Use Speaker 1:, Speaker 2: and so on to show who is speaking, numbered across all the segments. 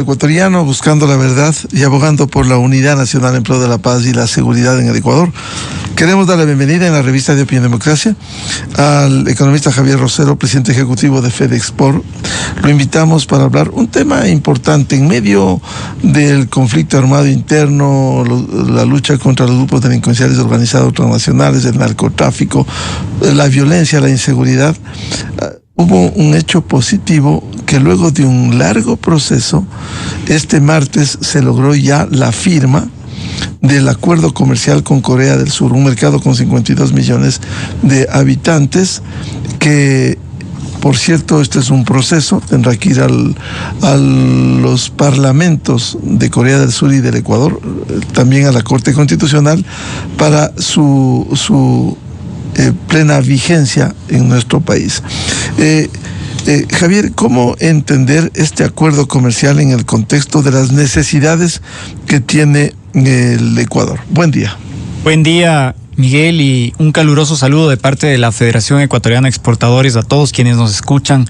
Speaker 1: Ecuatoriano, buscando la verdad y abogando por la unidad nacional en pro de la paz y la seguridad en el Ecuador. Queremos dar la bienvenida en la revista de Opinión Democracia al economista Javier Rosero, presidente ejecutivo de FedExport. Lo invitamos para hablar un tema importante en medio del conflicto armado interno, la lucha contra los grupos delincuenciales organizados transnacionales, el narcotráfico, la violencia, la inseguridad. Hubo un hecho positivo que luego de un largo proceso, este martes se logró ya la firma del acuerdo comercial con Corea del Sur, un mercado con 52 millones de habitantes que, por cierto, este es un proceso, tendrá que ir a los parlamentos de Corea del Sur y del Ecuador, también a la Corte Constitucional, para su plena vigencia en nuestro país. Javier, ¿cómo entender este acuerdo comercial en el contexto de las necesidades que tiene el Ecuador? Buen día.
Speaker 2: Buen día, Miguel, y un caluroso saludo de parte de la Federación Ecuatoriana de Exportadores a todos quienes nos escuchan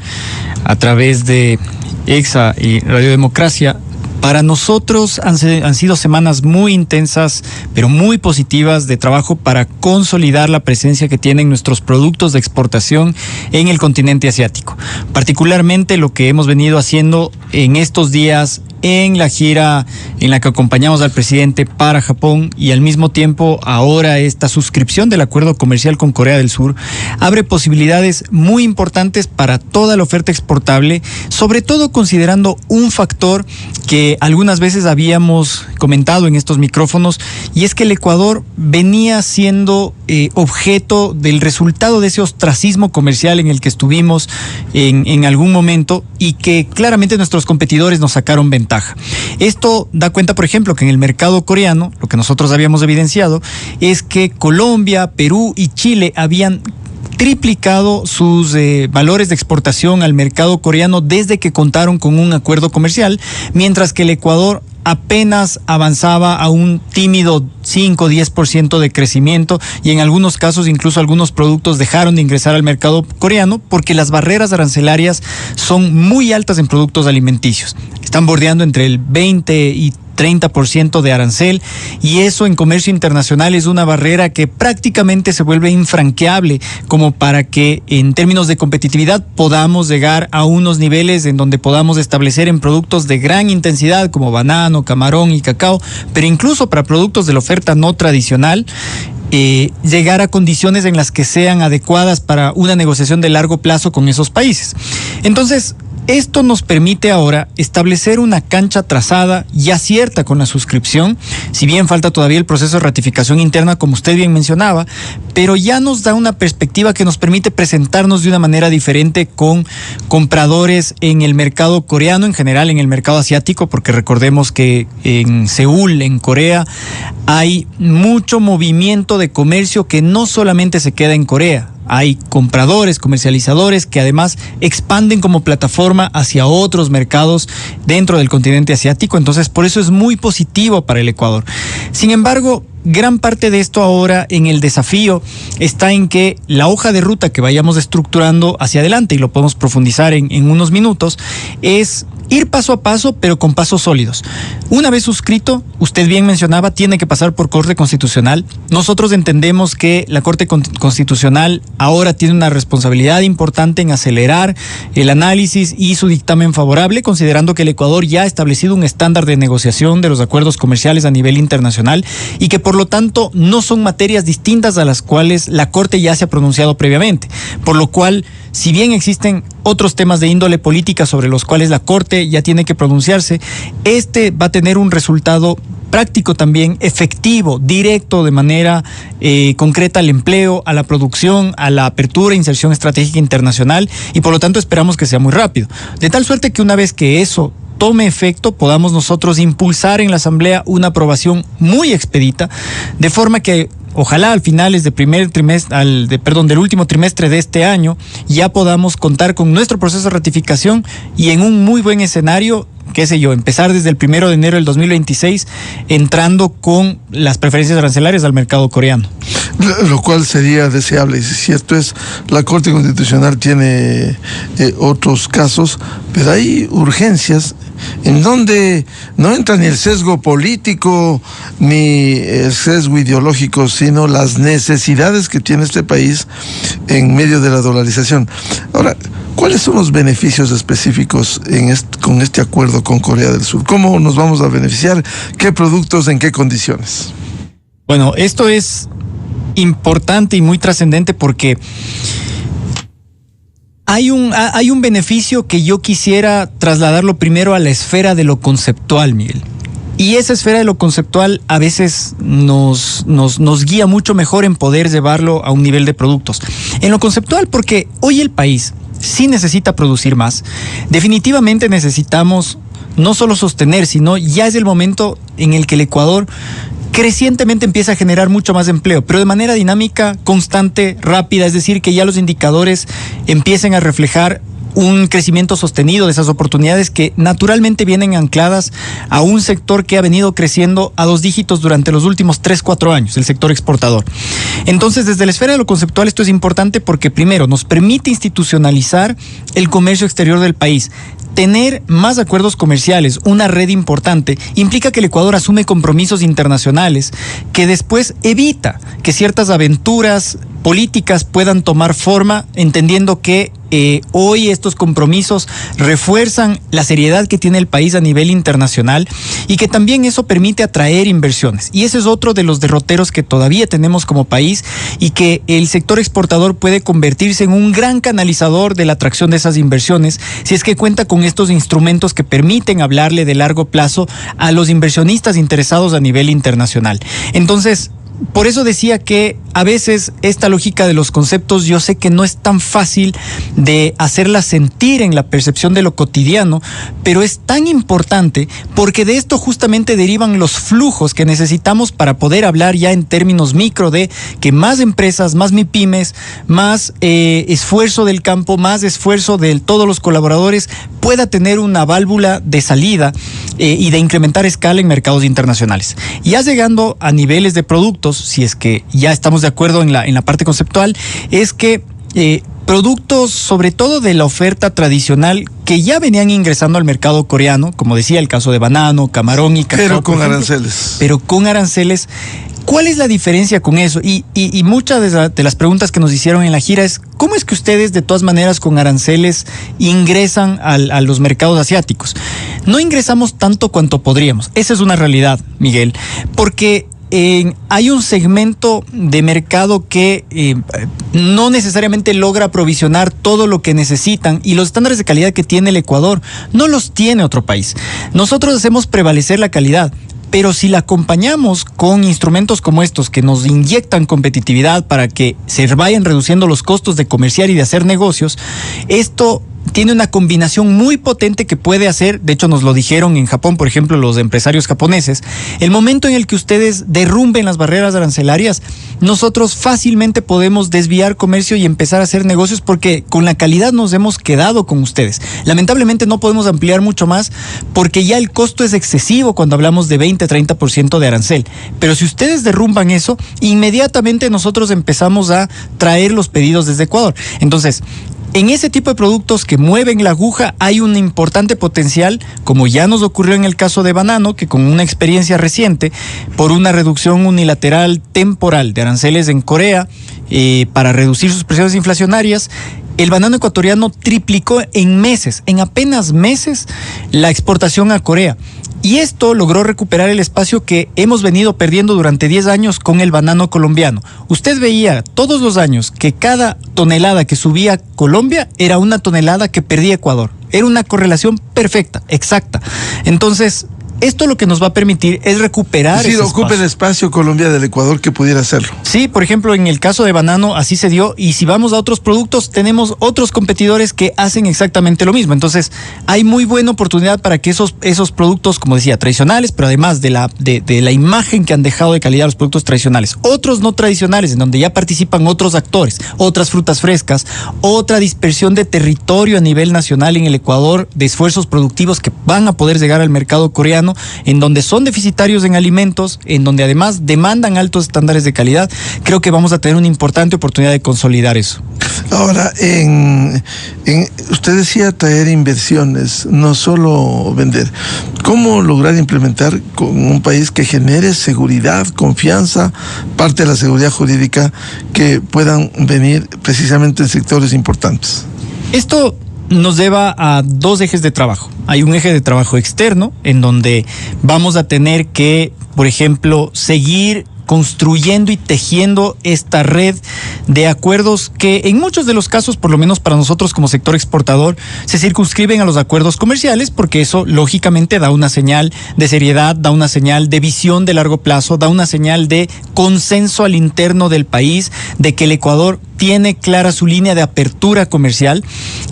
Speaker 2: a través de EXA y Radio Democracia. Para nosotros han sido semanas muy intensas, pero muy positivas de trabajo para consolidar la presencia que tienen nuestros productos de exportación en el continente asiático. Particularmente lo que hemos venido haciendo en estos días en la gira en la que acompañamos al presidente para Japón, y al mismo tiempo ahora esta suscripción del acuerdo comercial con Corea del Sur abre posibilidades muy importantes para toda la oferta exportable, sobre todo considerando un factor que algunas veces habíamos comentado en estos micrófonos, y es que el Ecuador venía siendo objeto del resultado de ese ostracismo comercial en el que estuvimos en algún momento, y que claramente nuestros competidores nos sacaron ventaja. Esto da cuenta, por ejemplo, que en el mercado coreano, lo que nosotros habíamos evidenciado es que Colombia, Perú y Chile habían triplicado sus valores de exportación al mercado coreano desde que contaron con un acuerdo comercial, mientras que el Ecuador apenas avanzaba a un tímido 5-10% de crecimiento, y en algunos casos incluso algunos productos dejaron de ingresar al mercado coreano porque las barreras arancelarias son muy altas en productos alimenticios. Están bordeando entre el 20 y 30% de arancel, y eso en comercio internacional es una barrera que prácticamente se vuelve infranqueable como para que en términos de competitividad podamos llegar a unos niveles en donde podamos establecer en productos de gran intensidad como banano, camarón y cacao, pero incluso para productos de la oferta no tradicional, llegar a condiciones en las que sean adecuadas para una negociación de largo plazo con esos países. Entonces, esto nos permite ahora establecer una cancha trazada ya cierta con la suscripción, si bien falta todavía el proceso de ratificación interna, como usted bien mencionaba, pero ya nos da una perspectiva que nos permite presentarnos de una manera diferente con compradores en el mercado coreano, en general en el mercado asiático, porque recordemos que en Seúl, en Corea, hay mucho movimiento de comercio que no solamente se queda en Corea. Hay compradores, comercializadores que además expanden como plataforma hacia otros mercados dentro del continente asiático. Entonces, por eso es muy positivo para el Ecuador. Sin embargo, gran parte de esto ahora en el desafío está en que la hoja de ruta que vayamos estructurando hacia adelante, y lo podemos profundizar en unos minutos, es ir paso a paso, pero con pasos sólidos. Una vez suscrito, usted bien mencionaba, tiene que pasar por Corte Constitucional. Nosotros entendemos que la Corte Constitucional ahora tiene una responsabilidad importante en acelerar el análisis y su dictamen favorable, considerando que el Ecuador ya ha establecido un estándar de negociación de los acuerdos comerciales a nivel internacional, y que por lo tanto no son materias distintas a las cuales la Corte ya se ha pronunciado previamente. Por lo cual, si bien existen otros temas de índole política sobre los cuales la Corte ya tiene que pronunciarse, este va a tener un resultado práctico también, efectivo, directo, de manera concreta al empleo, a la producción, a la apertura e inserción estratégica internacional, y por lo tanto esperamos que sea muy rápido. De tal suerte que una vez que eso tome efecto, podamos nosotros impulsar en la Asamblea una aprobación muy expedita, de forma que ojalá al finales del último trimestre de este año ya podamos contar con nuestro proceso de ratificación, y en un muy buen escenario, qué sé yo, empezar desde el 1 de enero del 2026 entrando con las preferencias arancelarias al mercado coreano.
Speaker 1: Lo cual sería deseable, y si cierto es, la Corte Constitucional tiene otros casos, pero hay urgencias en donde no entra ni el sesgo político ni el sesgo ideológico, sino las necesidades que tiene este país en medio de la dolarización. Ahora, ¿cuáles son los beneficios específicos con este acuerdo con Corea del Sur? ¿Cómo nos vamos a beneficiar? ¿Qué productos? ¿En qué condiciones?
Speaker 2: Bueno, esto es importante y muy trascendente porque hay un beneficio que yo quisiera trasladarlo primero a la esfera de lo conceptual, Miguel. Y esa esfera de lo conceptual a veces nos guía mucho mejor en poder llevarlo a un nivel de productos. En lo conceptual, porque hoy el país sí necesita producir más. Definitivamente necesitamos no solo sostener, sino ya es el momento en el que el Ecuador crecientemente empieza a generar mucho más empleo, pero de manera dinámica, constante, rápida, es decir, que ya los indicadores empiecen a reflejar un crecimiento sostenido de esas oportunidades que naturalmente vienen ancladas a un sector que ha venido creciendo a 2 dígitos durante los últimos 3-4 años, el sector exportador. Entonces, desde la esfera de lo conceptual, esto es importante porque, primero, nos permite institucionalizar el comercio exterior del país. Tener más acuerdos comerciales, una red importante, implica que el Ecuador asume compromisos internacionales que después evita que ciertas aventuras políticas puedan tomar forma, entendiendo que hoy estos compromisos refuerzan la seriedad que tiene el país a nivel internacional y que también eso permite atraer inversiones. Y ese es otro de los derroteros que todavía tenemos como país y que el sector exportador puede convertirse en un gran canalizador de la atracción de esas inversiones si es que cuenta con estos instrumentos que permiten hablarle de largo plazo a los inversionistas interesados a nivel internacional. Entonces, por eso decía que a veces esta lógica de los conceptos yo sé que no es tan fácil de hacerla sentir en la percepción de lo cotidiano, pero es tan importante porque de esto justamente derivan los flujos que necesitamos para poder hablar ya en términos micro de que más empresas, más MIPYMES, más esfuerzo del campo, más esfuerzo de todos los colaboradores pueda tener una válvula de salida y de incrementar escala en mercados internacionales. Ya llegando a niveles de productos, si es que ya estamos de acuerdo en la parte conceptual, es que productos, sobre todo de la oferta tradicional, que ya venían ingresando al mercado coreano, como decía el caso de banano, camarón y cacao.
Speaker 1: Pero con aranceles.
Speaker 2: Pero con aranceles. ¿Cuál es la diferencia con eso? Y muchas de las preguntas que nos hicieron en la gira es, ¿cómo es que ustedes de todas maneras con aranceles ingresan a los mercados asiáticos? No ingresamos tanto cuanto podríamos. Esa es una realidad, Miguel, porque hay un segmento de mercado que no necesariamente logra aprovisionar todo lo que necesitan y los estándares de calidad que tiene el Ecuador no los tiene otro país. Nosotros hacemos prevalecer la calidad, pero si la acompañamos con instrumentos como estos que nos inyectan competitividad para que se vayan reduciendo los costos de comerciar y de hacer negocios, esto tiene una combinación muy potente que puede hacer, de hecho nos lo dijeron en Japón, por ejemplo, los empresarios japoneses, el momento en el que ustedes derrumben las barreras arancelarias, nosotros fácilmente podemos desviar comercio y empezar a hacer negocios porque con la calidad nos hemos quedado con ustedes. Lamentablemente no podemos ampliar mucho más porque ya el costo es excesivo cuando hablamos de 20-30% de arancel. Pero si ustedes derrumban eso, inmediatamente nosotros empezamos a traer los pedidos desde Ecuador. Entonces, en ese tipo de productos que mueven la aguja hay un importante potencial, como ya nos ocurrió en el caso de banano, que con una experiencia reciente, por una reducción unilateral temporal de aranceles en Corea, para reducir sus presiones inflacionarias, el banano ecuatoriano triplicó en meses, en apenas meses, la exportación a Corea. Y esto logró recuperar el espacio que hemos venido perdiendo durante 10 años con el banano colombiano. Usted veía todos los años que cada tonelada que subía Colombia era una tonelada que perdía Ecuador. Era una correlación perfecta, exacta. Entonces, esto lo que nos va a permitir es recuperar ese espacio.
Speaker 1: Ocupa el espacio Colombia del Ecuador que pudiera hacerlo.
Speaker 2: Sí, por ejemplo, en el caso de banano así se dio, y si vamos a otros productos, tenemos otros competidores que hacen exactamente lo mismo. Entonces, hay muy buena oportunidad para que esos productos, como decía, tradicionales, pero además de la imagen que han dejado de calidad los productos tradicionales, otros no tradicionales, en donde ya participan otros actores, otras frutas frescas, otra dispersión de territorio a nivel nacional en el Ecuador, de esfuerzos productivos que van a poder llegar al mercado coreano, ecuatoriano, en donde son deficitarios en alimentos, en donde además demandan altos estándares de calidad, creo que vamos a tener una importante oportunidad de consolidar eso.
Speaker 1: Ahora, usted decía traer inversiones, no solo vender. ¿Cómo lograr implementar con un país que genere seguridad, confianza, parte de la seguridad jurídica, que puedan venir precisamente en sectores importantes?
Speaker 2: Esto nos lleva a dos ejes de trabajo. Hay un eje de trabajo externo, en donde vamos a tener que, por ejemplo, seguir construyendo y tejiendo esta red de acuerdos que en muchos de los casos, por lo menos para nosotros como sector exportador, se circunscriben a los acuerdos comerciales, porque eso lógicamente da una señal de seriedad, da una señal de visión de largo plazo, da una señal de consenso al interno del país, de que el Ecuador tiene clara su línea de apertura comercial,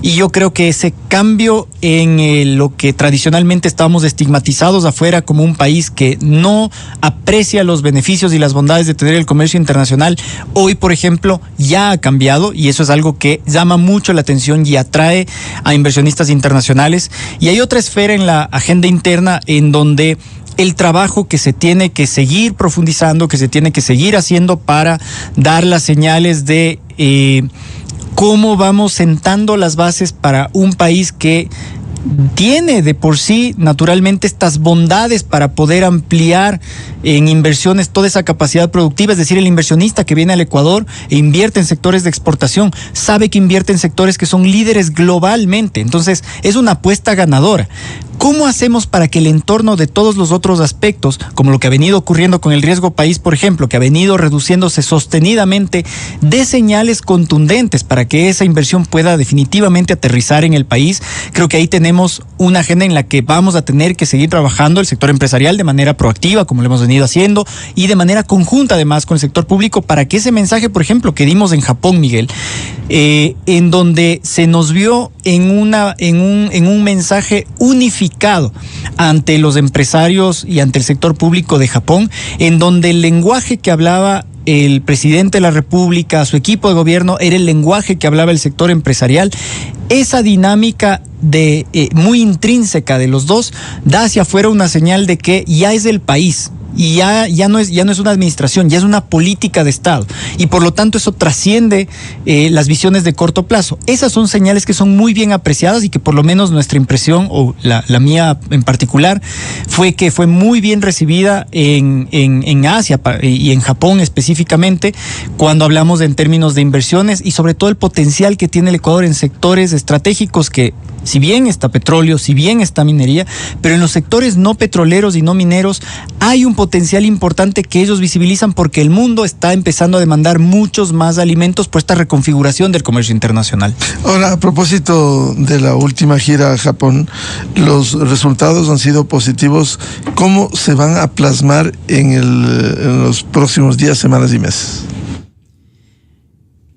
Speaker 2: y yo creo que ese cambio en lo que tradicionalmente estábamos estigmatizados afuera como un país que no aprecia los beneficios y las bondades de tener el comercio internacional, hoy, por ejemplo, ya ha cambiado, y eso es algo que llama mucho la atención y atrae a inversionistas internacionales. Y hay otra esfera en la agenda interna en donde el trabajo que se tiene que seguir profundizando, que se tiene que seguir haciendo para dar las señales de cómo vamos sentando las bases para un país que tiene de por sí naturalmente estas bondades para poder ampliar en inversiones toda esa capacidad productiva. Es decir, el inversionista que viene al Ecuador e invierte en sectores de exportación sabe que invierte en sectores que son líderes globalmente. Entonces es una apuesta ganadora. ¿Cómo hacemos para que el entorno de todos los otros aspectos, como lo que ha venido ocurriendo con el riesgo país, por ejemplo, que ha venido reduciéndose sostenidamente, dé señales contundentes para que esa inversión pueda definitivamente aterrizar en el país? Creo que ahí tenemos una agenda en la que vamos a tener que seguir trabajando el sector empresarial de manera proactiva, como lo hemos venido haciendo, y de manera conjunta además con el sector público, para que ese mensaje, por ejemplo, que dimos en Japón, Miguel, en donde se nos vio en un mensaje unificado ante los empresarios y ante el sector público de Japón, en donde el lenguaje que hablaba el presidente de la República, su equipo de gobierno, era el lenguaje que hablaba el sector empresarial. Esa dinámica muy intrínseca de los dos da hacia afuera una señal de que ya es el país. Y ya no es una administración, ya es una política de Estado. Y por lo tanto eso trasciende las visiones de corto plazo. Esas son señales que son muy bien apreciadas y que por lo menos nuestra impresión, o la mía en particular, fue que fue muy bien recibida en Asia y en Japón específicamente, cuando hablamos en términos de inversiones y sobre todo el potencial que tiene el Ecuador en sectores estratégicos que, si bien está petróleo, si bien está minería, pero en los sectores no petroleros y no mineros hay un potencial importante que ellos visibilizan, porque el mundo está empezando a demandar muchos más alimentos por esta reconfiguración del comercio internacional. Ahora, a propósito de la última gira a Japón, los resultados han sido positivos. ¿Cómo se van a plasmar en los próximos días, semanas y meses?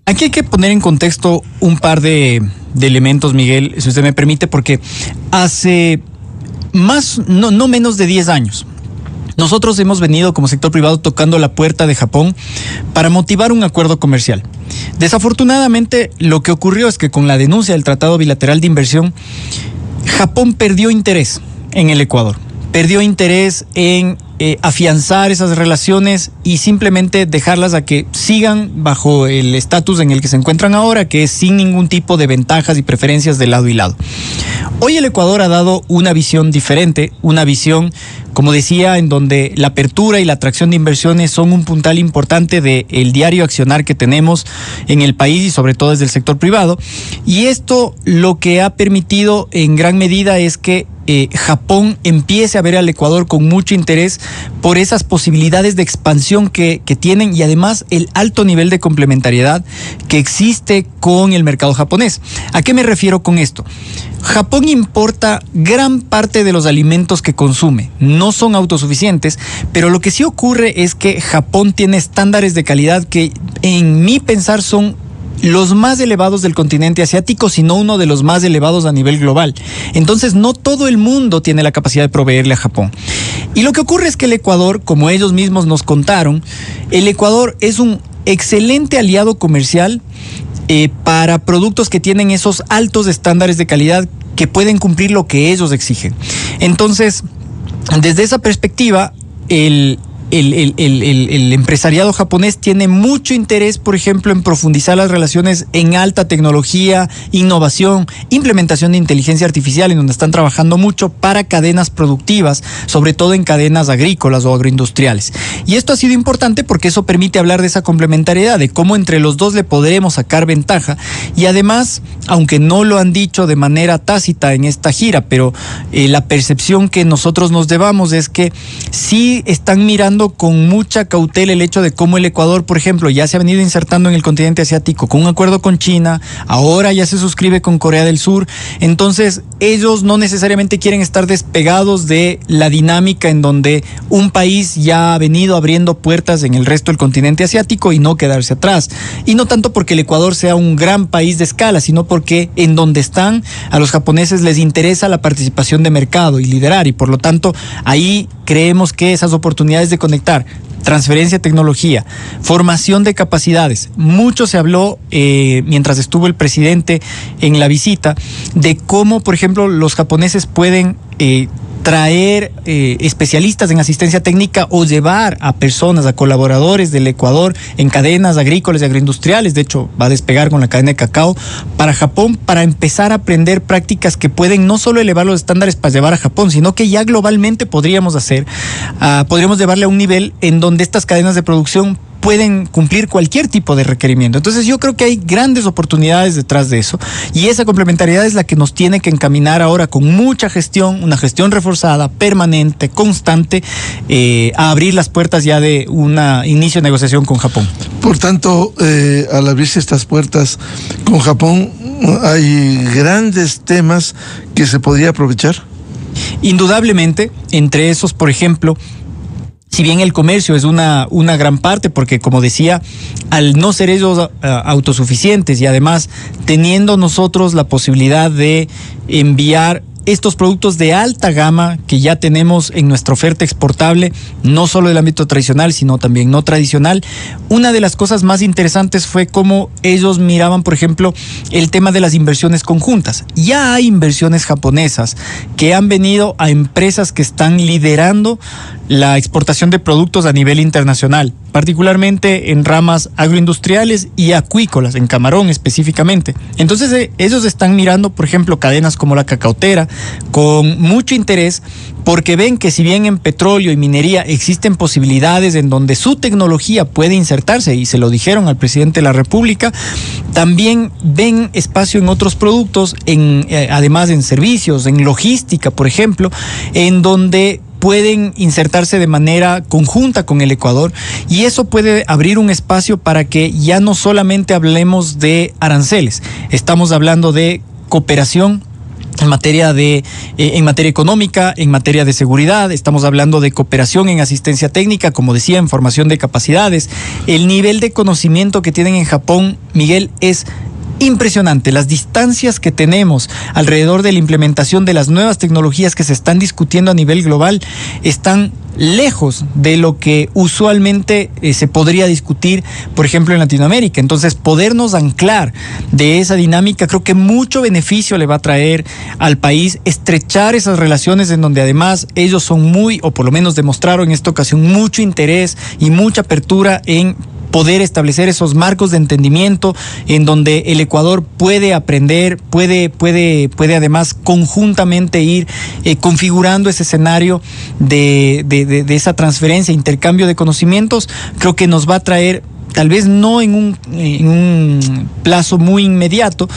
Speaker 2: Aquí hay que poner en contexto un par de elementos, Miguel, si usted me permite, porque hace no menos de 10 años, nosotros hemos venido como sector privado tocando la puerta de Japón para motivar un acuerdo comercial. Desafortunadamente, lo que ocurrió es que con la denuncia del Tratado Bilateral de Inversión, Japón perdió interés en el Ecuador. Perdió interés en afianzar esas relaciones y simplemente dejarlas a que sigan bajo el estatus en el que se encuentran ahora, que es sin ningún tipo de ventajas y preferencias de lado y lado. Hoy el Ecuador ha dado una visión diferente, una visión, como decía, en donde la apertura y la atracción de inversiones son un puntal importante del diario accionar que tenemos en el país y sobre todo desde el sector privado. Y esto lo que ha permitido en gran medida es que Japón empiece a ver al Ecuador con mucho interés por esas posibilidades de expansión que tienen, y además el alto nivel de complementariedad que existe con el mercado japonés. ¿A qué me refiero con esto? Japón importa gran parte de los alimentos que consume. No son autosuficientes, pero lo que sí ocurre es que Japón tiene estándares de calidad que, en mi pensar, son los más elevados del continente asiático, sino uno de los más elevados a nivel global. Entonces, no todo el mundo tiene la capacidad de proveerle a Japón. Y lo que ocurre es que el Ecuador, como ellos mismos nos contaron, el Ecuador es un excelente aliado comercial para productos que tienen esos altos estándares de calidad que pueden cumplir lo que ellos exigen. Entonces, desde esa perspectiva, el empresariado japonés tiene mucho interés, por ejemplo, en profundizar las relaciones en alta tecnología, innovación, implementación de inteligencia artificial, en donde están trabajando mucho para cadenas productivas, sobre todo en cadenas agrícolas o agroindustriales. Y esto ha sido importante porque eso permite hablar de esa complementariedad, de cómo entre los dos le podremos sacar ventaja. Y además, aunque no lo han dicho de manera tácita en esta gira, pero la percepción que nosotros nos debamos es que sí están mirando con mucha cautela el hecho de cómo el Ecuador, por ejemplo, ya se ha venido insertando en el continente asiático con un acuerdo con China, ahora ya se suscribe con Corea del Sur. Entonces, ellos no necesariamente quieren estar despegados de la dinámica en donde un país ya ha venido abriendo puertas en el resto del continente asiático y no quedarse atrás. Y no tanto porque el Ecuador sea un gran país de escala, sino porque en donde están, a los japoneses les interesa la participación de mercado y liderar, y por lo tanto, ahí creemos que esas oportunidades de conectar transferencia de tecnología, formación de capacidades. Mucho se habló mientras estuvo el presidente en la visita de cómo, por ejemplo, los japoneses pueden traer especialistas en asistencia técnica o llevar a personas, a colaboradores del Ecuador en cadenas agrícolas y agroindustriales. De hecho, va a despegar con la cadena de cacao para Japón, para empezar a aprender prácticas que pueden no solo elevar los estándares para llevar a Japón, sino que ya globalmente podríamos llevarle a un nivel en donde estas cadenas de producción pueden cumplir cualquier tipo de requerimiento. Entonces yo creo que hay grandes oportunidades detrás de eso, y esa complementariedad es la que nos tiene que encaminar ahora con mucha gestión, una gestión reforzada, permanente, constante, a abrir las puertas ya de un inicio de negociación con Japón.
Speaker 1: Por tanto, al abrirse estas puertas con Japón, hay grandes temas que se podría aprovechar.
Speaker 2: Indudablemente, entre esos, por ejemplo, si bien el comercio es una gran parte, porque como decía, al no ser ellos autosuficientes y además teniendo nosotros la posibilidad de enviar estos productos de alta gama que ya tenemos en nuestra oferta exportable, no solo del ámbito tradicional, sino también no tradicional. Una de las cosas más interesantes fue cómo ellos miraban, por ejemplo, el tema de las inversiones conjuntas. Ya hay inversiones japonesas que han venido a empresas que están liderando la exportación de productos a nivel internacional, particularmente en ramas agroindustriales y acuícolas, en camarón específicamente. Entonces ellos están mirando, por ejemplo, cadenas como la cacaotera con mucho interés, porque ven que si bien en petróleo y minería existen posibilidades en donde su tecnología puede insertarse, y se lo dijeron al presidente de la República, también ven espacio en otros productos, además en servicios, en logística, por ejemplo, en donde pueden insertarse de manera conjunta con el Ecuador, y eso puede abrir un espacio para que ya no solamente hablemos de aranceles, estamos hablando de cooperación en materia económica, en materia de seguridad, estamos hablando de cooperación en asistencia técnica, como decía, en formación de capacidades. El nivel de conocimiento que tienen en Japón, Miguel, es impresionante. Las distancias que tenemos alrededor de la implementación de las nuevas tecnologías que se están discutiendo a nivel global están lejos de lo que usualmente se podría discutir, por ejemplo, en Latinoamérica. Entonces, podernos anclar de esa dinámica, creo que mucho beneficio le va a traer al país, estrechar esas relaciones en donde además ellos son o por lo menos demostraron en esta ocasión, mucho interés y mucha apertura en poder establecer esos marcos de entendimiento en donde el Ecuador puede aprender, puede además conjuntamente ir configurando ese escenario de esa transferencia, intercambio de conocimientos. Creo que nos va a traer, tal vez no en un plazo muy inmediato,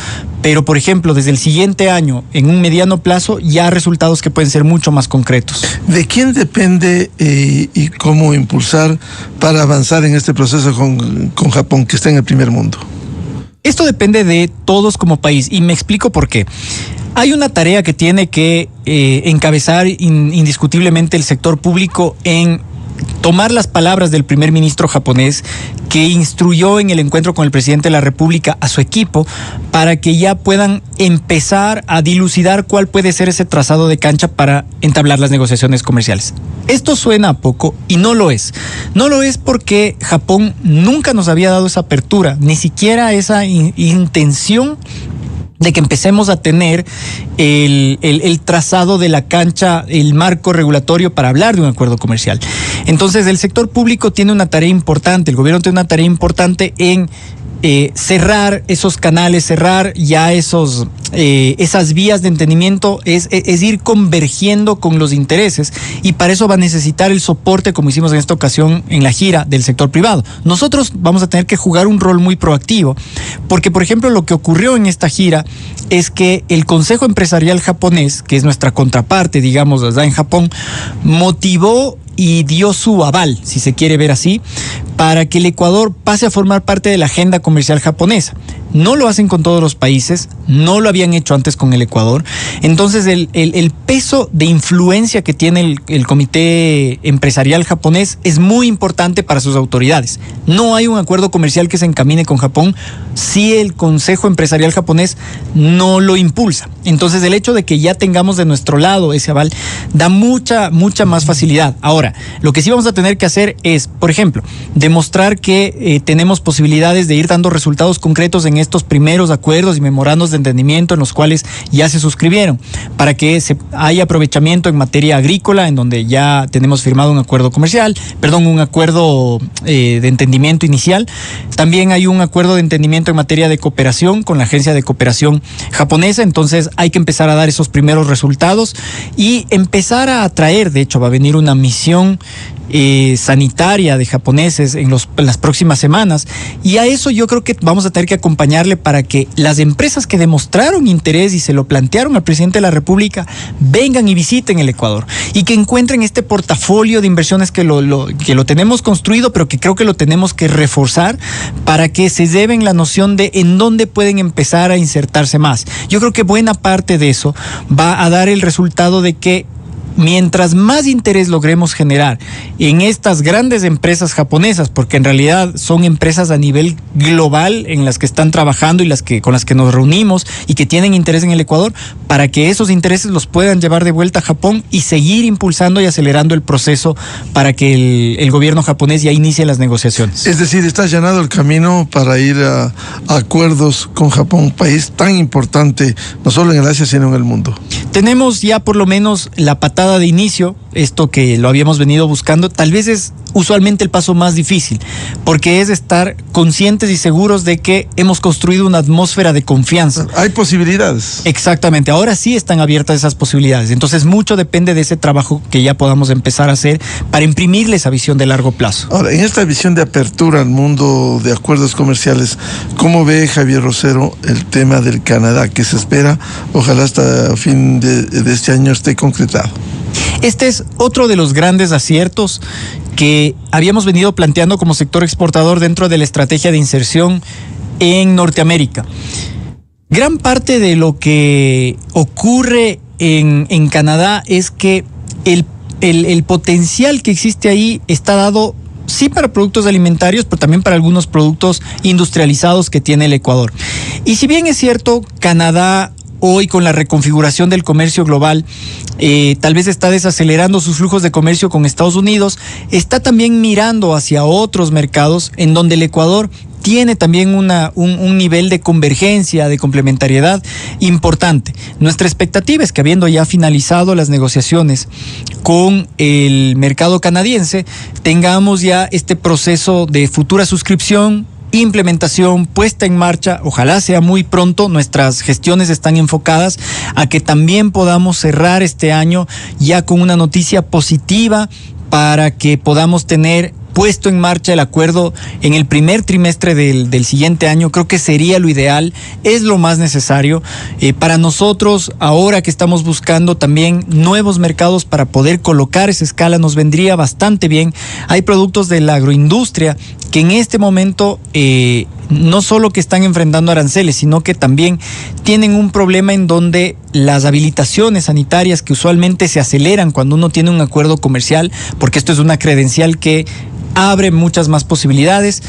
Speaker 2: pero por ejemplo desde el siguiente año, en un mediano plazo, ya resultados que pueden ser mucho más concretos.
Speaker 1: ¿De quién depende y cómo impulsar para avanzar en este proceso con Japón, que está en el primer mundo?
Speaker 2: Esto depende de todos como país, y me explico por qué. Hay una tarea que tiene que encabezar indiscutiblemente el sector público en tomar las palabras del primer ministro japonés, que instruyó en el encuentro con el presidente de la República a su equipo para que ya puedan empezar a dilucidar cuál puede ser ese trazado de cancha para entablar las negociaciones comerciales. Esto suena a poco y no lo es. No lo es porque Japón nunca nos había dado esa apertura, ni siquiera esa intención de que empecemos a tener el trazado de la cancha, el marco regulatorio para hablar de un acuerdo comercial. Entonces, el sector público tiene una tarea importante, el gobierno tiene una tarea importante en cerrar esos canales, cerrar ya esas vías de entendimiento, es ir convergiendo con los intereses, y para eso va a necesitar el soporte, como hicimos en esta ocasión en la gira, del sector privado. Nosotros vamos a tener que jugar un rol muy proactivo, porque por ejemplo lo que ocurrió en esta gira es que el Consejo Empresarial japonés, que es nuestra contraparte, digamos, allá en Japón, motivó y dio su aval, si se quiere ver así, para que el Ecuador pase a formar parte de la agenda comercial japonesa. No lo hacen con todos los países, no lo habían hecho antes con el Ecuador. Entonces el peso de influencia que tiene el Comité Empresarial japonés es muy importante para sus autoridades. No hay un acuerdo comercial que se encamine con Japón si el Consejo Empresarial japonés no lo impulsa. Entonces el hecho de que ya tengamos de nuestro lado ese aval da mucha más facilidad. Ahora, lo que sí vamos a tener que hacer es, por ejemplo, demostrar que tenemos posibilidades de ir dando resultados concretos en estos primeros acuerdos y memorandos de entendimiento en los cuales ya se suscribieron, para que haya aprovechamiento en materia agrícola, en donde ya tenemos firmado un acuerdo un acuerdo de entendimiento inicial. También hay un acuerdo de entendimiento en materia de cooperación con la Agencia de Cooperación japonesa. Entonces hay que empezar a dar esos primeros resultados y empezar a atraer, de hecho va a venir una misión sanitaria de japoneses en las próximas semanas, y a eso yo creo que vamos a tener que acompañarle para que las empresas que demostraron interés y se lo plantearon al presidente de la República vengan y visiten el Ecuador y que encuentren este portafolio de inversiones que lo tenemos construido, pero que creo que lo tenemos que reforzar para que se lleven la noción de en dónde pueden empezar a insertarse más. Yo creo que buena parte de eso va a dar el resultado de que mientras más interés logremos generar en estas grandes empresas japonesas, porque en realidad son empresas a nivel global en las que están trabajando y con las que nos reunimos y que tienen interés en el Ecuador, para que esos intereses los puedan llevar de vuelta a Japón y seguir impulsando y acelerando el proceso para que el gobierno japonés ya inicie las negociaciones.
Speaker 1: Es decir, está allanado el camino para ir a acuerdos con Japón, un país tan importante, no solo en el Asia, sino en el mundo.
Speaker 2: Tenemos ya por lo menos la patada de inicio, esto que lo habíamos venido buscando. Tal vez es usualmente el paso más difícil, porque es estar conscientes y seguros de que hemos construido una atmósfera de confianza.
Speaker 1: Hay posibilidades.
Speaker 2: Exactamente, ahora sí están abiertas esas posibilidades. Entonces mucho depende de ese trabajo que ya podamos empezar a hacer para imprimirle esa visión de largo plazo.
Speaker 1: Ahora, en esta visión de apertura al mundo de acuerdos comerciales, ¿cómo ve Javier Rosero el tema del Canadá, que se espera, ojalá hasta fin de este año esté concretado?
Speaker 2: Este es otro de los grandes aciertos que habíamos venido planteando como sector exportador dentro de la estrategia de inserción en Norteamérica. Gran parte de lo que ocurre en Canadá es que el potencial que existe ahí está dado sí para productos alimentarios, pero también para algunos productos industrializados que tiene el Ecuador. Y si bien es cierto, Canadá hoy con la reconfiguración del comercio global, tal vez está desacelerando sus flujos de comercio con Estados Unidos, está también mirando hacia otros mercados en donde el Ecuador tiene también un nivel de convergencia, de complementariedad importante. Nuestra expectativa es que, habiendo ya finalizado las negociaciones con el mercado canadiense, tengamos ya este proceso de futura suscripción, implementación, puesta en marcha, ojalá sea muy pronto. Nuestras gestiones están enfocadas a que también podamos cerrar este año ya con una noticia positiva para que podamos tener puesto en marcha el acuerdo en el primer trimestre del siguiente año. Creo que sería lo ideal, es lo más necesario. Para nosotros, ahora que estamos buscando también nuevos mercados para poder colocar esa escala, nos vendría bastante bien. Hay productos de la agroindustria que en este momento no solo que están enfrentando aranceles, sino que también tienen un problema en donde las habilitaciones sanitarias, que usualmente se aceleran cuando uno tiene un acuerdo comercial, porque esto es una credencial que abre muchas más posibilidades.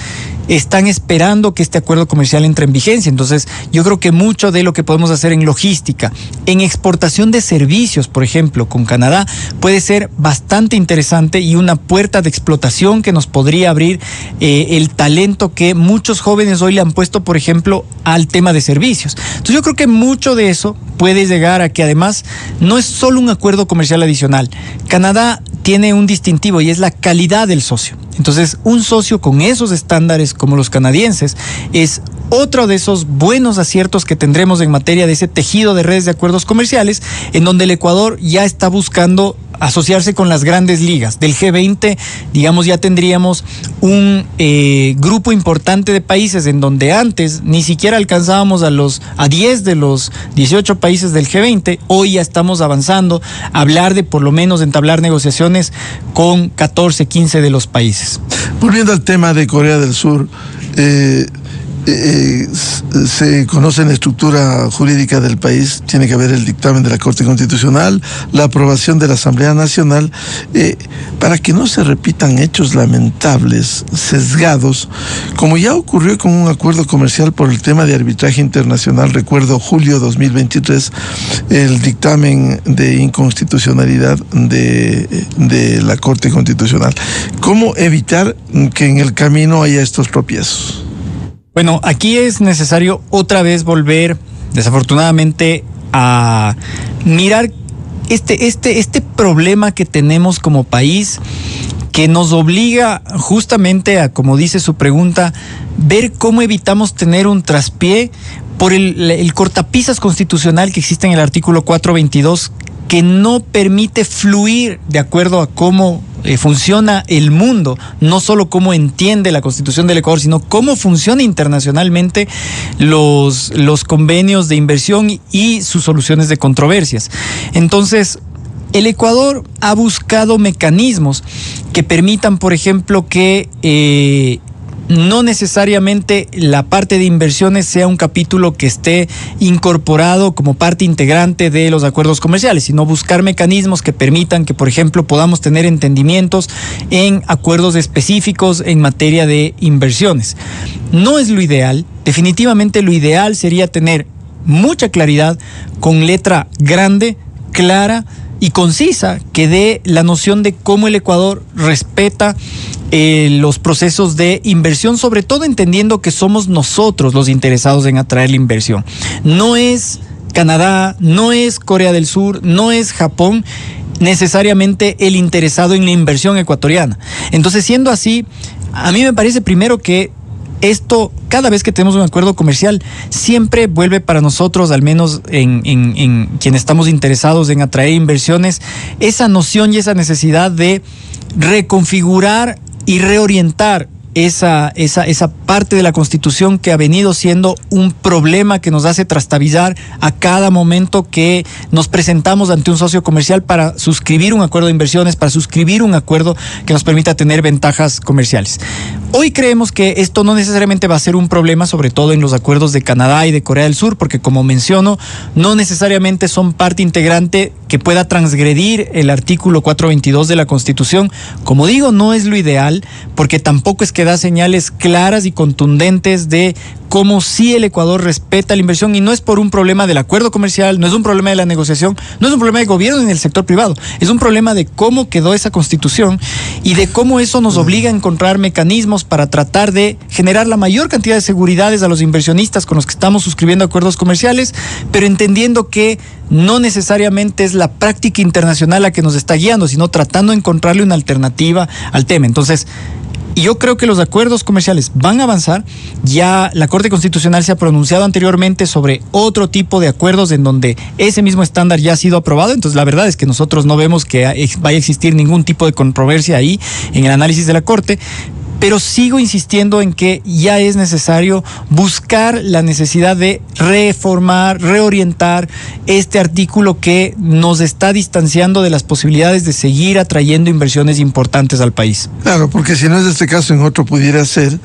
Speaker 2: Están esperando que este acuerdo comercial entre en vigencia. Entonces, yo creo que mucho de lo que podemos hacer en logística, en exportación de servicios, por ejemplo, con Canadá, puede ser bastante interesante y una puerta de explotación que nos podría abrir el talento que muchos jóvenes hoy le han puesto, por ejemplo, al tema de servicios. Entonces, yo creo que mucho de eso puede llegar a que además no es solo un acuerdo comercial adicional. Canadá tiene un distintivo y es la calidad del socio. Entonces, un socio con esos estándares como los canadienses es otro de esos buenos aciertos que tendremos en materia de ese tejido de redes de acuerdos comerciales, en donde el Ecuador ya está buscando asociarse con las grandes ligas. Del G20, digamos, ya tendríamos un grupo importante de países en donde antes ni siquiera alcanzábamos a 10 de los 18 países del G20. Hoy ya estamos avanzando a hablar de por lo menos entablar negociaciones con 14, 15 de los países.
Speaker 1: Volviendo al tema de Corea del Sur, se conoce la estructura jurídica del país, tiene que haber el dictamen de la Corte Constitucional, la aprobación de la Asamblea Nacional, para que no se repitan hechos lamentables, sesgados, como ya ocurrió con un acuerdo comercial por el tema de arbitraje internacional. Recuerdo julio 2023, el dictamen de inconstitucionalidad de la Corte Constitucional. ¿Cómo evitar que en el camino haya estos tropiezos?
Speaker 2: Bueno, aquí es necesario otra vez volver, desafortunadamente, a mirar este problema que tenemos como país, que nos obliga justamente a, como dice su pregunta, ver cómo evitamos tener un traspié por el cortapisas constitucional que existe en el artículo 422, que no permite fluir de acuerdo a cómo funciona el mundo, no solo cómo entiende la Constitución del Ecuador, sino cómo funciona internacionalmente los convenios de inversión y sus soluciones de controversias. Entonces, el Ecuador ha buscado mecanismos que permitan, por ejemplo, que no necesariamente la parte de inversiones sea un capítulo que esté incorporado como parte integrante de los acuerdos comerciales, sino buscar mecanismos que permitan que, por ejemplo, podamos tener entendimientos en acuerdos específicos en materia de inversiones. No es lo ideal, definitivamente lo ideal sería tener mucha claridad con letra grande, clara y concisa, que dé la noción de cómo el Ecuador respeta los procesos de inversión, sobre todo entendiendo que somos nosotros los interesados en atraer la inversión. No es Canadá, no es Corea del Sur, no es Japón necesariamente el interesado en la inversión ecuatoriana. Entonces, siendo así, a mí me parece primero que esto, cada vez que tenemos un acuerdo comercial, siempre vuelve para nosotros, al menos en quienes estamos interesados en atraer inversiones, esa noción y esa necesidad de reconfigurar y reorientar esa parte de la Constitución que ha venido siendo un problema que nos hace trastabillar a cada momento que nos presentamos ante un socio comercial para suscribir un acuerdo de inversiones, para suscribir un acuerdo que nos permita tener ventajas comerciales. Hoy creemos que esto no necesariamente va a ser un problema, sobre todo en los acuerdos de Canadá y de Corea del Sur, porque, como menciono, no necesariamente son parte integrante que pueda transgredir el artículo 422 de la Constitución. Como digo, no es lo ideal, porque tampoco es que da señales claras y contundentes de cómo sí el Ecuador respeta la inversión, y no es por un problema del acuerdo comercial, no es un problema de la negociación, no es un problema de gobierno ni del sector privado, es un problema de cómo quedó esa Constitución y de cómo eso nos obliga a encontrar mecanismos para tratar de generar la mayor cantidad de seguridades a los inversionistas con los que estamos suscribiendo acuerdos comerciales, pero entendiendo que no necesariamente es la práctica internacional la que nos está guiando, sino tratando de encontrarle una alternativa al tema. Entonces, yo creo que los acuerdos comerciales van a avanzar. Ya la Corte Constitucional se ha pronunciado anteriormente sobre otro tipo de acuerdos en donde ese mismo estándar ya ha sido aprobado. Entonces, la verdad es que nosotros no vemos que vaya a existir ningún tipo de controversia ahí en el análisis de la Corte. pero sigo insistiendo en que ya es necesario buscar la necesidad de reformar, reorientar este artículo que nos está distanciando de las posibilidades de seguir atrayendo inversiones importantes al país.
Speaker 1: Claro, porque si no es este caso, en otro pudiera ser,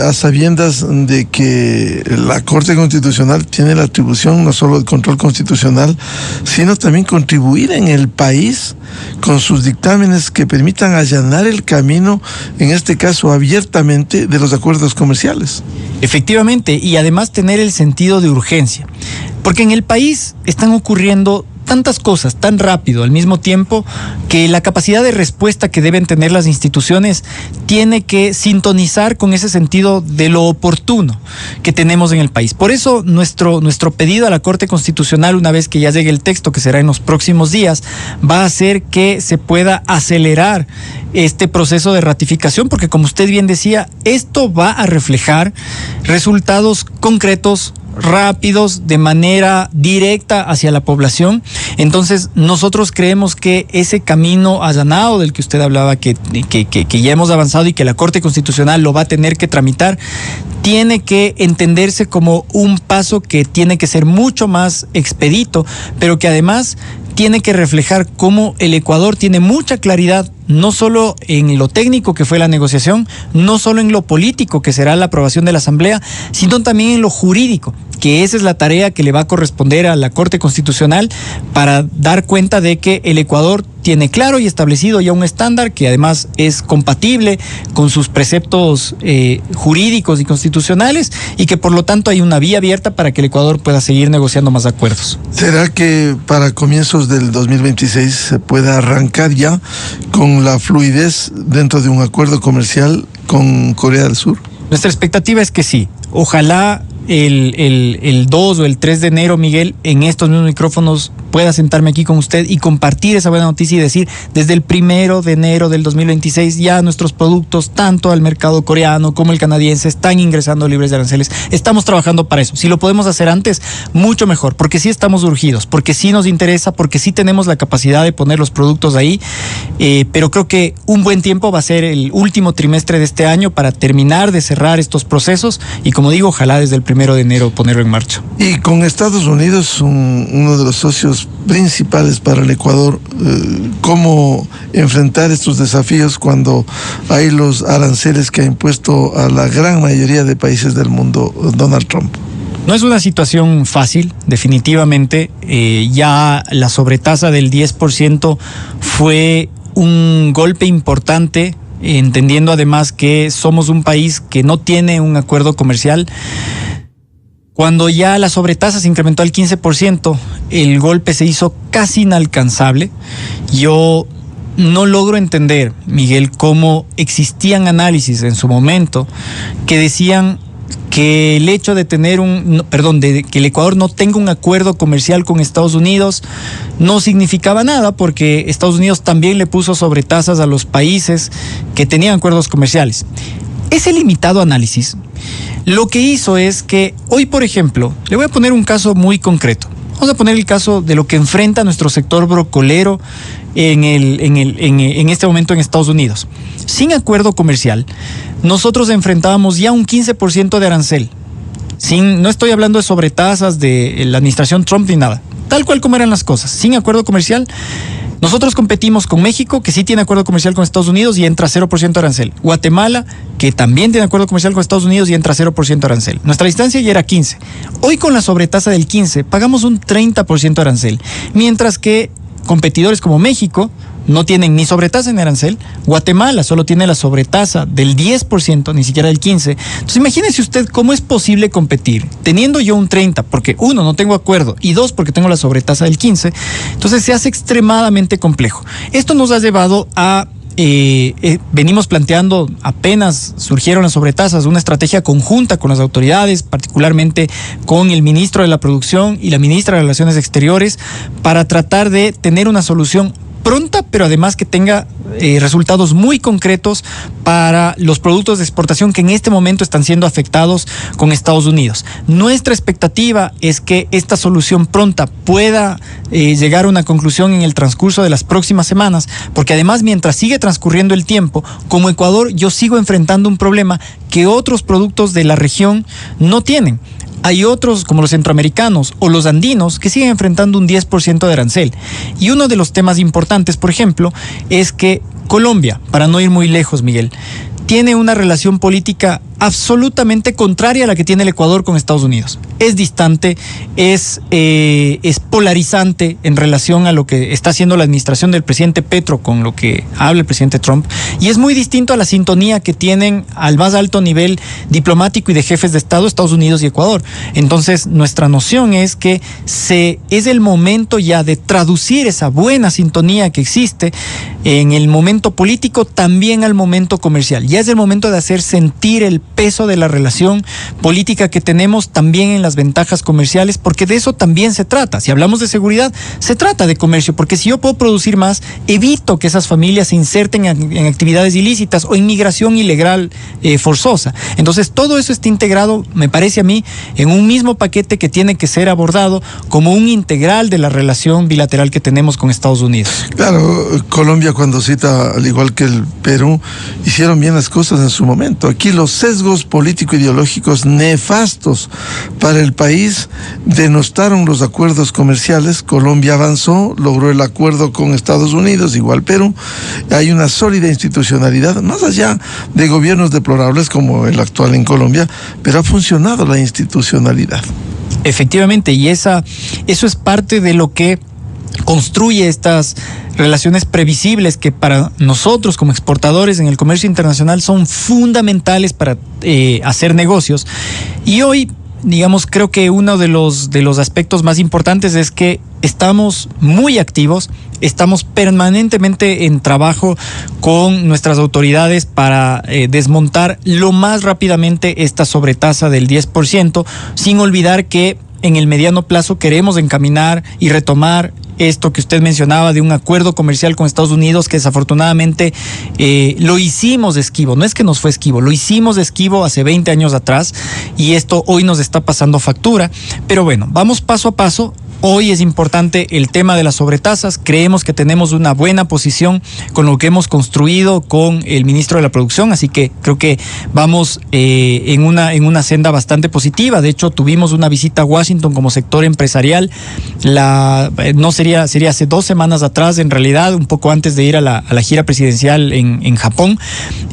Speaker 1: a sabiendas de que la Corte Constitucional tiene la atribución no solo del control constitucional, sino también contribuir en el país con sus dictámenes que permitan allanar el camino, en este caso abiertamente, de los acuerdos comerciales.
Speaker 2: Efectivamente, y además tener el sentido de urgencia, porque en el país están ocurriendo tantas cosas tan rápido al mismo tiempo que la capacidad de respuesta que deben tener las instituciones tiene que sintonizar con ese sentido de lo oportuno que tenemos en el país. Por eso nuestro pedido a la Corte Constitucional, una vez que ya llegue el texto, que será en los próximos días, va a hacer que se pueda acelerar este proceso de ratificación, porque como usted bien decía, esto va a reflejar resultados concretos, rápidos, de manera directa hacia la población. Entonces nosotros creemos que ese camino allanado del que usted hablaba, que ya hemos avanzado y que la Corte Constitucional lo va a tener que tramitar, tiene que entenderse como un paso que tiene que ser mucho más expedito, pero que además tiene que reflejar cómo el Ecuador tiene mucha claridad, no solo en lo técnico que fue la negociación, no solo en lo político que será la aprobación de la Asamblea, sino también en lo jurídico, que esa es la tarea que le va a corresponder a la Corte Constitucional para dar cuenta de que el Ecuador tiene claro y establecido ya un estándar que además es compatible con sus preceptos jurídicos y constitucionales, y que por lo tanto hay una vía abierta para que el Ecuador pueda seguir negociando más acuerdos.
Speaker 1: ¿Será que para comienzos del 2026 se pueda arrancar ya con la fluidez dentro de un acuerdo comercial con Corea del Sur?
Speaker 2: Nuestra expectativa es que sí. Ojalá el 2 o el 3 de enero, Miguel, en estos mismos micrófonos pueda sentarme aquí con usted y compartir esa buena noticia y decir, desde el 1 de enero del 2026 ya nuestros productos, tanto al mercado coreano como el canadiense, están ingresando libres de aranceles. Estamos trabajando para eso. Si lo podemos hacer antes, mucho mejor, porque sí estamos urgidos, porque sí nos interesa, porque sí tenemos la capacidad de poner los productos ahí, pero creo que un buen tiempo va a ser el último trimestre de este año para terminar de cerrar estos procesos y, como digo, ojalá desde el 1 de enero ponerlo en marcha.
Speaker 1: Y con Estados Unidos, uno de los socios principales para el Ecuador, ¿cómo enfrentar estos desafíos cuando hay los aranceles que ha impuesto a la gran mayoría de países del mundo Donald Trump?
Speaker 2: No es una situación fácil, definitivamente. Ya la sobretasa del 10% fue un golpe importante, entendiendo además que somos un país que no tiene un acuerdo comercial. Cuando ya la sobretasa se incrementó al 15%, el golpe se hizo casi inalcanzable. Yo no logro entender, Miguel, cómo existían análisis en su momento que decían que el hecho de tener que el Ecuador no tenga un acuerdo comercial con Estados Unidos no significaba nada, porque Estados Unidos también le puso sobretasas a los países que tenían acuerdos comerciales. Ese limitado análisis lo que hizo es que hoy, por ejemplo, le voy a poner un caso muy concreto. Vamos a poner el caso de lo que enfrenta nuestro sector brocolero en este momento en Estados Unidos. Sin acuerdo comercial, nosotros enfrentábamos ya un 15% de arancel. No estoy hablando de sobretasas de la administración Trump ni nada. Tal cual como eran las cosas. Sin acuerdo comercial, nosotros competimos con México, que sí tiene acuerdo comercial con Estados Unidos y entra 0% arancel. Guatemala, que también tiene acuerdo comercial con Estados Unidos y entra 0% arancel. Nuestra distancia ya era 15. Hoy, con la sobretasa del 15, pagamos un 30% arancel. Mientras que competidores como México no tienen ni sobretasa ni arancel. Guatemala solo tiene la sobretasa del 10%, ni siquiera del 15%. Entonces imagínese usted cómo es posible competir teniendo yo un 30%, porque uno, no tengo acuerdo, y dos, porque tengo la sobretasa del 15%. Entonces se hace extremadamente complejo. Esto nos ha llevado a venimos planteando, apenas surgieron las sobretasas, una estrategia conjunta con las autoridades, particularmente con el ministro de la Producción y la ministra de Relaciones Exteriores, para tratar de tener una solución pronta, pero además que tenga resultados muy concretos para los productos de exportación que en este momento están siendo afectados con Estados Unidos. Nuestra expectativa es que esta solución pronta pueda llegar a una conclusión en el transcurso de las próximas semanas, porque además mientras sigue transcurriendo el tiempo, como Ecuador yo sigo enfrentando un problema que otros productos de la región no tienen. Hay otros, como los centroamericanos o los andinos, que siguen enfrentando un 10% de arancel. Y uno de los temas importantes, por ejemplo, es que Colombia, para no ir muy lejos, Miguel, tiene una relación política absolutamente contraria a la que tiene el Ecuador con Estados Unidos. Es distante, es polarizante en relación a lo que está haciendo la administración del presidente Petro con lo que habla el presidente Trump, y es muy distinto a la sintonía que tienen al más alto nivel diplomático y de jefes de Estado Estados Unidos y Ecuador. Entonces, nuestra noción es que es el momento ya de traducir esa buena sintonía que existe en el momento político también al momento comercial. Ya es el momento de hacer sentir el peso de la relación política que tenemos también en las ventajas comerciales, porque de eso también se trata. Si hablamos de seguridad, se trata de comercio, porque si yo puedo producir más, evito que esas familias se inserten en actividades ilícitas o inmigración ilegal forzosa. Entonces, todo eso está integrado, me parece a mí, en un mismo paquete que tiene que ser abordado como un integral de la relación bilateral que tenemos con Estados Unidos.
Speaker 1: Claro, Colombia, cuando cita, al igual que el Perú, hicieron bien las cosas en su momento. Aquí los sesgos político-ideológicos nefastos para el país denostaron los acuerdos comerciales. Colombia avanzó, logró el acuerdo con Estados Unidos, igual Perú. Hay una sólida institucionalidad, más allá de gobiernos deplorables como el actual en Colombia, pero ha funcionado la institucionalidad.
Speaker 2: Efectivamente, y eso es parte de lo que construye estas relaciones previsibles que para nosotros como exportadores en el comercio internacional son fundamentales para hacer negocios. Y hoy, digamos, creo que uno de los aspectos más importantes es que estamos muy activos, estamos permanentemente en trabajo con nuestras autoridades para desmontar lo más rápidamente esta sobretasa del 10%, sin olvidar que en el mediano plazo queremos encaminar y retomar esto que usted mencionaba de un acuerdo comercial con Estados Unidos que desafortunadamente lo hicimos esquivo. No es que nos fue esquivo, lo hicimos esquivo hace 20 años atrás y esto hoy nos está pasando factura. Pero bueno, vamos paso a paso. Hoy es importante el tema de las sobretasas. Creemos que tenemos una buena posición con lo que hemos construido con el ministro de la Producción, así que creo que vamos en una senda bastante positiva. De hecho, tuvimos una visita a Washington como sector empresarial. Sería hace 2 semanas atrás, en realidad, un poco antes de ir a la gira presidencial en Japón.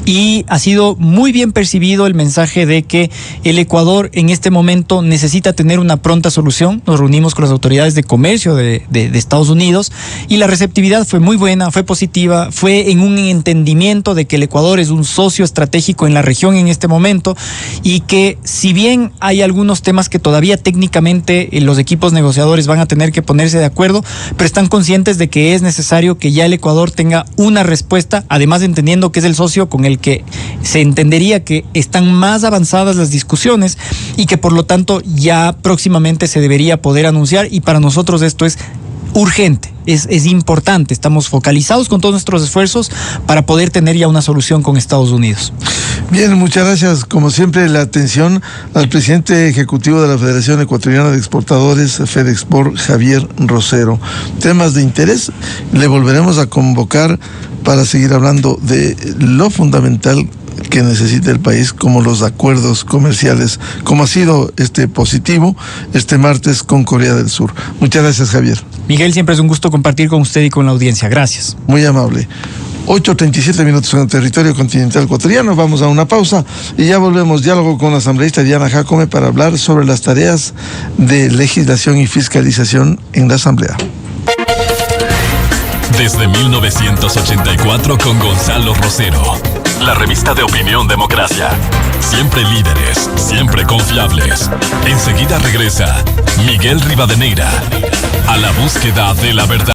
Speaker 2: Y ha sido muy bien percibido el mensaje de que el Ecuador en este momento necesita tener una pronta solución. Nos reunimos con las autoridades de comercio de Estados Unidos y la receptividad fue muy buena, fue positiva, fue en un entendimiento de que el Ecuador es un socio estratégico en la región en este momento y que si bien hay algunos temas que todavía técnicamente los equipos negociadores van a tener que ponerse de acuerdo, pero están conscientes de que es necesario que ya el Ecuador tenga una respuesta, además entendiendo que es el socio con el que se entendería que están más avanzadas las discusiones y que por lo tanto ya próximamente se debería poder anunciar. Y para nosotros esto es urgente, es importante. Estamos focalizados con todos nuestros esfuerzos para poder tener ya una solución con Estados Unidos.
Speaker 1: Bien, muchas gracias. Como siempre, la atención al presidente ejecutivo de la Federación Ecuatoriana de Exportadores, FEDEXPOR, Javier Rosero. Temas de interés, le volveremos a convocar para seguir hablando de lo fundamental que necesita el país, como los acuerdos comerciales, como ha sido positivo este martes con Corea del Sur. Muchas gracias, Javier.
Speaker 2: Miguel, siempre es un gusto compartir con usted y con la audiencia. Gracias.
Speaker 1: Muy amable. 8:37 minutos en el territorio continental ecuatoriano. Vamos a una pausa y ya volvemos. Diálogo con la asambleísta Diana Jacome para hablar sobre las tareas de legislación y fiscalización en la Asamblea.
Speaker 3: Desde 1984 con Gonzalo Rosero. La revista de opinión Democracia. Siempre líderes, siempre confiables. Enseguida regresa Miguel Rivadeneira a la búsqueda de la verdad.